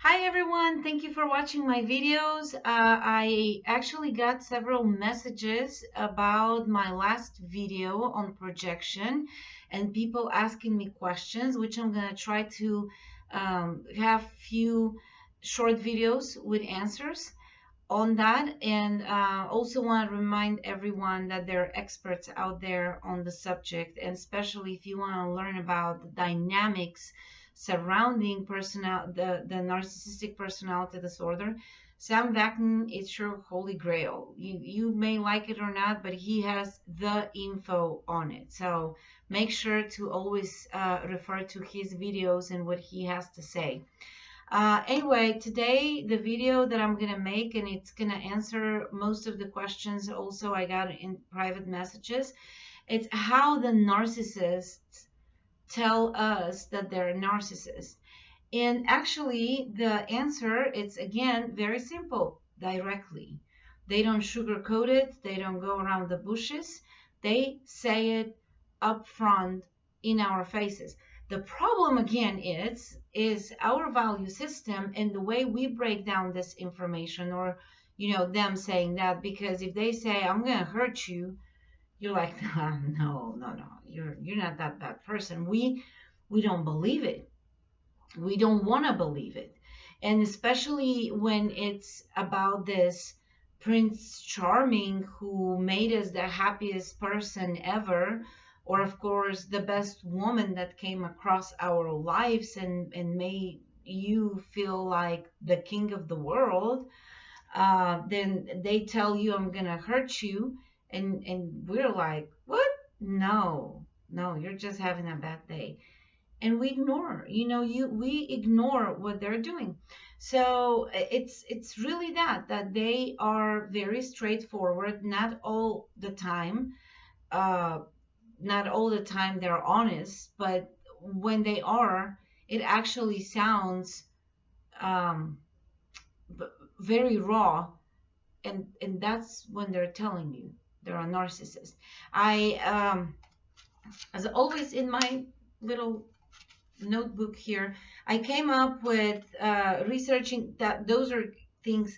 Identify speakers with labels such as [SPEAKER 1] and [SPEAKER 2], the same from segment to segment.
[SPEAKER 1] Hi everyone, thank you for watching my videos. I actually got several messages about my last video on projection and people asking me questions, which I'm going to try to have few short videos with answers on that. And also want to remind everyone that there are experts out there on the subject, and especially if you want to learn about the dynamics surrounding the narcissistic personality disorder. Sam Vaknin is your holy grail. You may like it or not, but he has the info on it. So make sure to always refer to his videos and what he has to say. Anyway, today the video that I'm gonna make, and it's gonna answer most of the questions also I got in private messages. It's how the narcissists tell us that they're narcissists. And actually the answer is again very simple, directly. They don't sugarcoat it, they don't go around the bushes. They say it up front in our faces. The problem again is our value system and the way we break down this information, or them saying that, because if they say I'm going to hurt you, you're like, no, no, no, you're not that bad person. We don't believe it. We don't want to believe it. And especially when it's about this Prince Charming who made us the happiest person ever, or of course the best woman that came across our lives and made you feel like the king of the world. Then they tell you I'm gonna hurt you, and we're like, what? No, no, you're just having a bad day, and we ignore, we ignore what they're doing. So it's really that they are very straightforward, not all the time. uh Not all the time they're honest, but when they are, it actually sounds um very raw, and that's when they're telling you they're a narcissist. I As always in my little notebook here, I came up with researching that those are things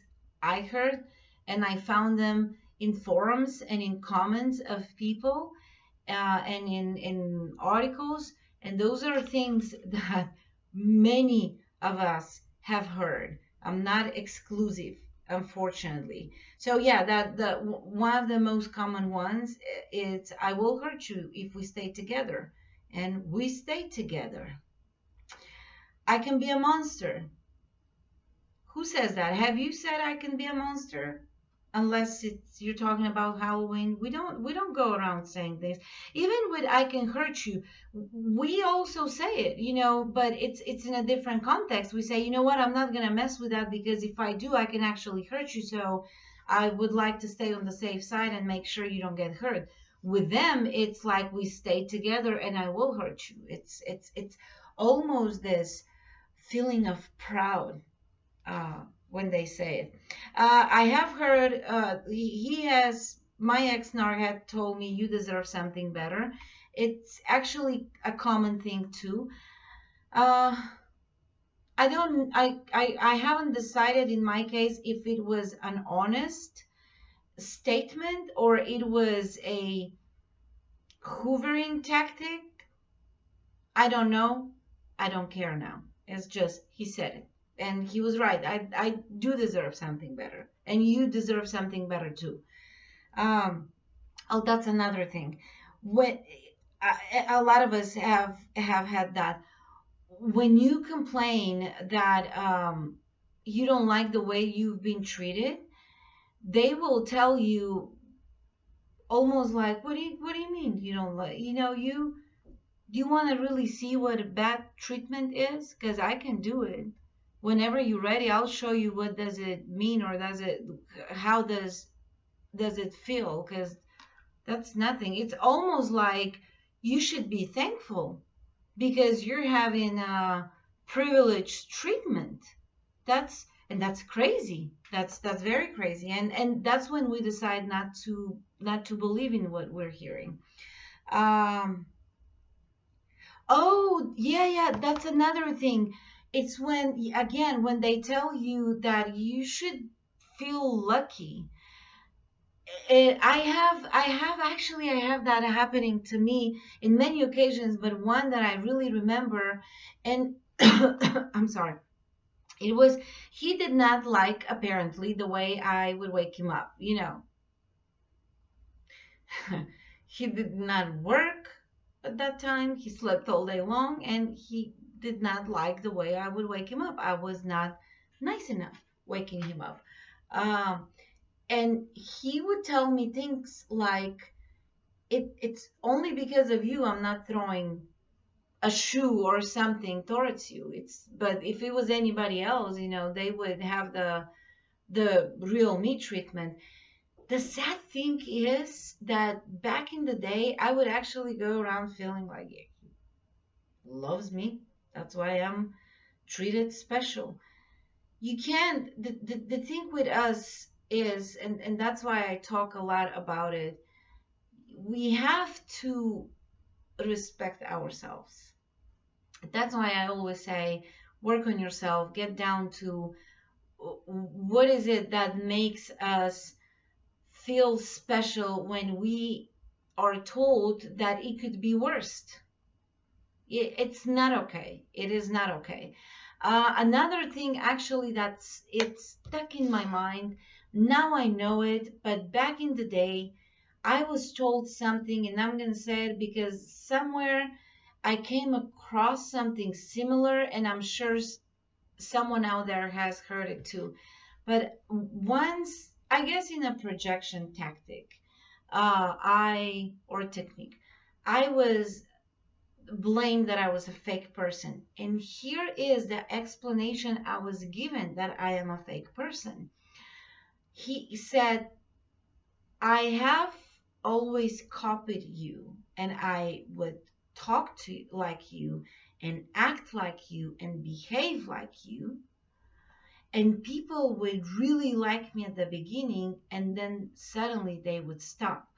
[SPEAKER 1] I heard, and I found them in forums and in comments of people, and in articles, and those are things that many of us have heard. I'm not exclusive, unfortunately. So yeah, that the one of the most common ones is, I will hurt you if we stay together, and we stay together. I can be a monster. Who says that? Have you said I can be a monster? Unless it's you're talking about Halloween. We don't go around saying things. Even with I can hurt you, we also say it, but it's in a different context. We say, you know what, I'm not gonna mess with that, because if I do, I can actually hurt you. So I would like to stay on the safe side and make sure you don't get hurt. With them, it's like we stay together and I will hurt you. It's almost this feeling of proud, when they say it. I have heard, he has, my ex-nar had told me, you deserve something better. It's actually a common thing too. Uh, I don't, I haven't decided in my case if it was an honest statement or it was a hoovering tactic. I don't know. I don't care now. It's just he said it. And he was right. I do deserve something better. And you deserve something better too. Um, oh, that's another thing. When a lot of us have had that. When you complain that you don't like the way you've been treated, they will tell you almost like, what do you mean you don't like, do you want to really see what bad treatment is? Because I can do it. Whenever you're ready, I'll show you what does it mean, or how does it feel? Because that's nothing. It's almost like you should be thankful because you're having a privileged treatment. That's crazy. That's very crazy. And that's when we decide not to believe in what we're hearing. Um, Oh, yeah, yeah, that's another thing. It's when, again, when they tell you that you should feel lucky. I have that happening to me in many occasions, but one that I really remember, and I'm sorry. It was, he did not like, apparently, the way I would wake him up. He did not work at that time. He slept all day long, and he did not like the way I would wake him up. I was not nice enough waking him up. Um, and he would tell me things like, it's only because of you I'm not throwing a shoe or something towards you. But if it was anybody else, they would have the real me treatment. The sad thing is that back in the day, I would actually go around feeling like he loves me. That's why I'm treated special. You can't, the thing with us is, and that's why I talk a lot about it, we have to respect ourselves. That's why I always say, work on yourself, get down to what is it that makes us feel special when we are told that it could be worse. It's not okay. It is not okay. Another thing, actually, that's it's stuck in my mind. Now I know it, but back in the day, I was told something, and I'm gonna say it because somewhere I came across something similar, and I'm sure someone out there has heard it too. But once, I guess, in a projection tactic, or technique, I was blamed that I was a fake person. And here is the explanation I was given that I am a fake person. He said, I have always copied you, and I would talk to like you, and act like you, and behave like you. And people would really like me at the beginning, and then suddenly they would stop.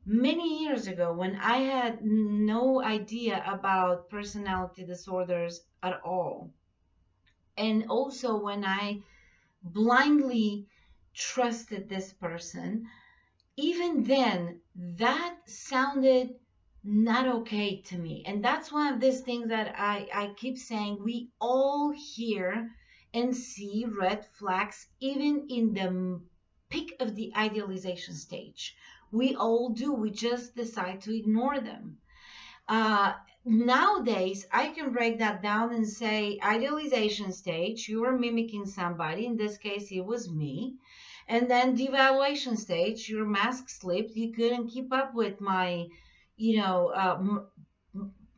[SPEAKER 1] Many years ago, when I had no idea about personality disorders at all, and also when I blindly trusted this person, even then, that sounded not okay to me. And that's one of these things that I keep saying. We all hear and see red flags, even in the peak of the idealization stage. We all do. We just decide to ignore them. Uh, Nowadays, I can break that down and say, idealization stage, you were mimicking somebody. In this case, it was me. And then devaluation stage, your mask slipped. You couldn't keep up with my, you know,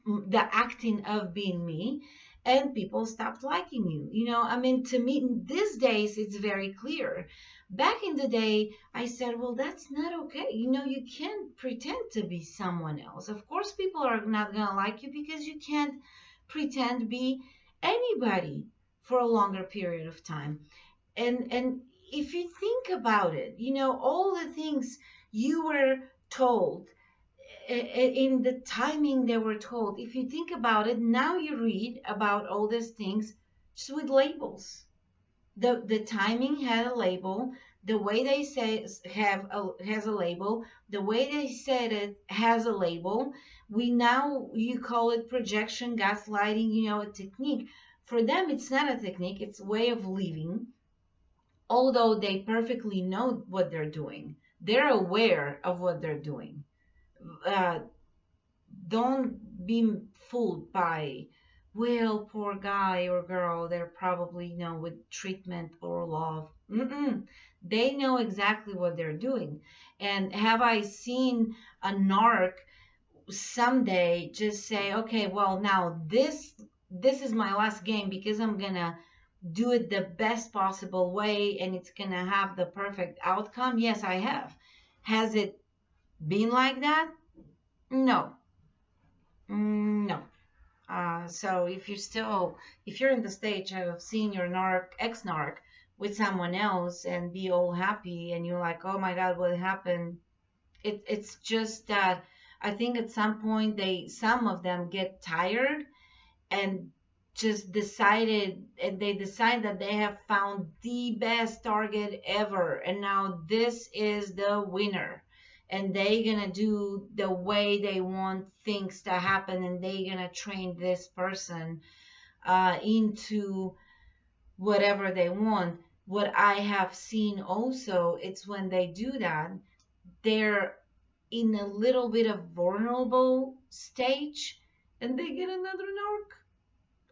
[SPEAKER 1] the acting of being me, and people stopped liking you. I mean, to me, these days, it's very clear. Back in the day, I said, well, that's not okay. You can't pretend to be someone else. Of course, people are not going to like you because you can't pretend to be anybody for a longer period of time. And if you think about it, all the things you were told, in the timing they were told, if you think about it, now you read about all these things just with labels. The timing had a label. The way they say has a label. The way they said it has a label. You call it projection, gaslighting, a technique. For them, it's not a technique. It's a way of living. Although they perfectly know what they're doing, they're aware of what they're doing. Uh, don't be fooled by, well, poor guy or girl, they're probably, with treatment or love. Mm-mm. They know exactly what they're doing. And have I seen a narc someday just say, okay, well, now this is my last game because I'm gonna do it the best possible way and it's gonna have the perfect outcome? Yes, I have. Has it been like that? No. No. So if you're in the stage of seeing your ex-narc with someone else and be all happy and you're like, oh my God, what happened? It's just that I think at some point some of them get tired and just decided, and they decide that they have found the best target ever, and now this is the winner, and they gonna do the way they want things to happen, and they gonna train this person into whatever they want. What I have seen also, it's when they do that, they're in a little bit of vulnerable stage, and they get another narc,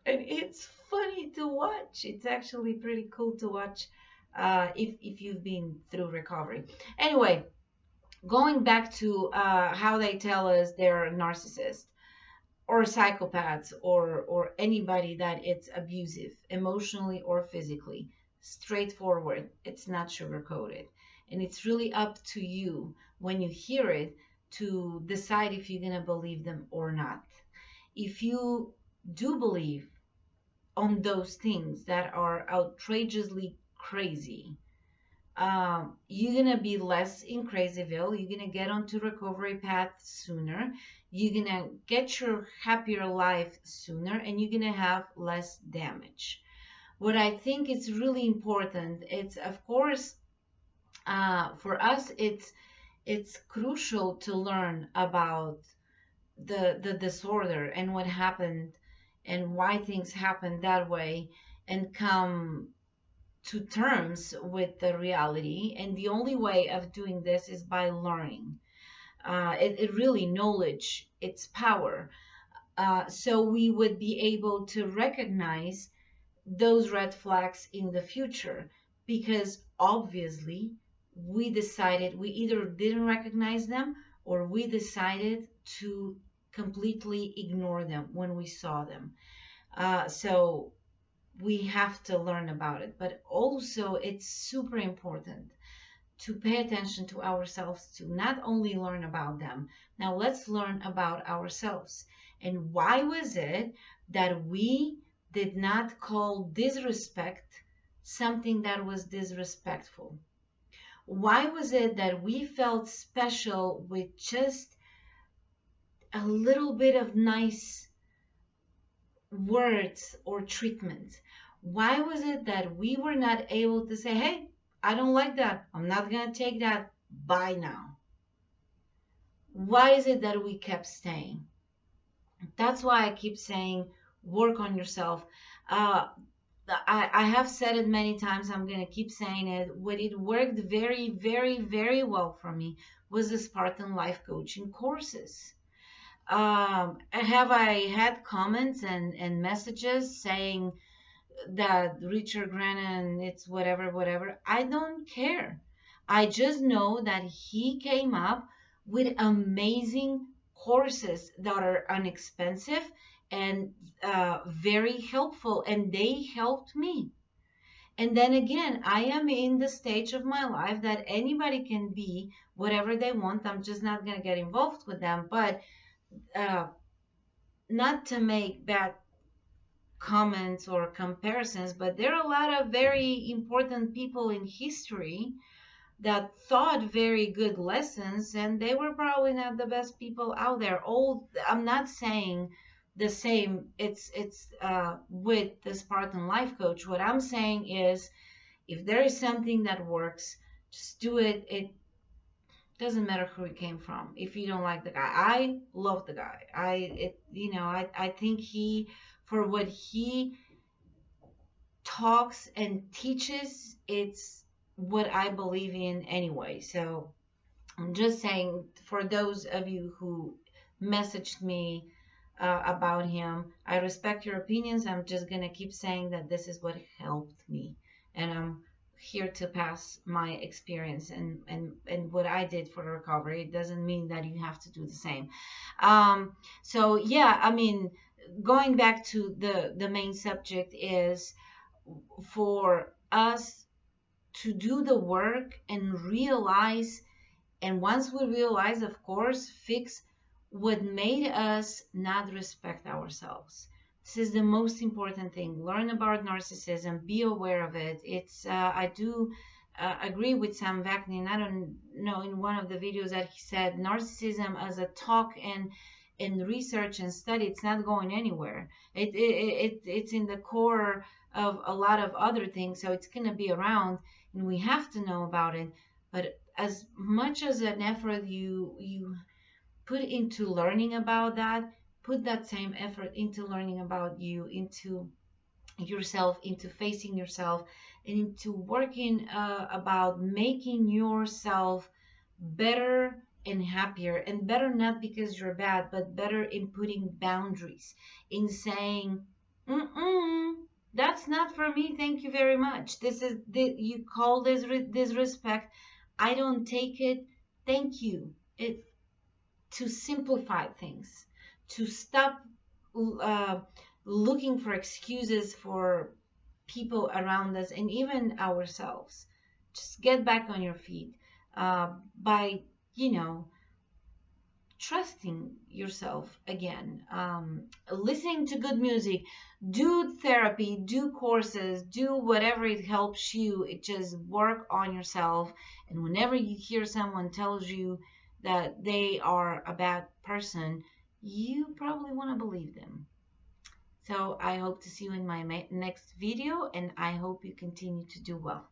[SPEAKER 1] and it's funny to watch. It's actually pretty cool to watch if you've been through recovery. Anyway, going back to how they tell us they're narcissists or psychopaths, or anybody that it's abusive emotionally or physically. Straightforward. It's not sugar coated, and it's really up to you when you hear it to decide if you're going to believe them or not. If you do believe on those things that are outrageously crazy, you're gonna be less in Crazyville. You're gonna get onto recovery path sooner. You're gonna get your happier life sooner, and you're gonna have less damage. What I think is really important, it's of course for us, it's crucial to learn about the disorder and what happened and why things happen that way, and come to terms with the reality. And the only way of doing this is by learning. It really, knowledge, it's power. So we would be able to recognize those red flags in the future, because obviously we either didn't recognize them, or we decided to completely ignore them when we saw them. So we have to learn about it, but also it's super important to pay attention to ourselves, to not only learn about them. Now let's learn about ourselves. And why was it that we did not call disrespect something that was disrespectful? Why was it that we felt special with just a little bit of nice words or treatment? Why was it that we were not able to say, hey, I don't like that. I'm not going to take that. Bye now. Why is it that we kept staying? That's why I keep saying, work on yourself. Uh, I have said it many times. I'm going to keep saying it. What it worked very, very, very well for me was the Spartan Life Coaching courses. Have I had comments and messages saying that Richard Grennan, it's whatever, whatever? I don't care. I just know that he came up with amazing courses that are inexpensive and very helpful, and they helped me. And then again, I am in the stage of my life that anybody can be whatever they want. I'm just not going to get involved with them. But uh, not to make bad comments or comparisons, but there are a lot of very important people in history that taught very good lessons, and they were probably not the best people out there. All, I'm not saying the same. It's with the Spartan Life Coach. What I'm saying is, if there is something that works, just do it. It doesn't matter who it came from. If you don't like the guy, I love the guy. I think he, for what he talks and teaches, it's what I believe in anyway. So I'm just saying, for those of you who messaged me about him, I respect your opinions. I'm just gonna keep saying that this is what helped me, and I'm here to pass my experience and what I did for the recovery. It doesn't mean that you have to do the same. So yeah, I mean, going back to the main subject is for us to do the work and realize, and once we realize, of course, fix what made us not respect ourselves. This is the most important thing. Learn about narcissism, be aware of it. I do agree with Sam Vaknin. I don't know, in one of the videos that he said narcissism as a talk and research and study, it's not going anywhere. It's in the core of a lot of other things, so it's going to be around, and we have to know about it. But as much as an effort you put into learning about that, put that same effort into learning about you, into yourself, into facing yourself, and into working about making yourself better and happier. And better not because you're bad, but better in putting boundaries, in saying, mm-mm, that's not for me, thank you very much. This is you call this disrespect, I don't take it, thank you. It To simplify things, to stop uh, looking for excuses for people around us and even ourselves. Just get back on your feet by, you know, trusting yourself again, listening to good music, do therapy, do courses, do whatever it helps you. It just work on yourself. And whenever you hear someone tells you that they are a bad person, you probably want to believe them. So I hope to see you in my next video, and I hope you continue to do well.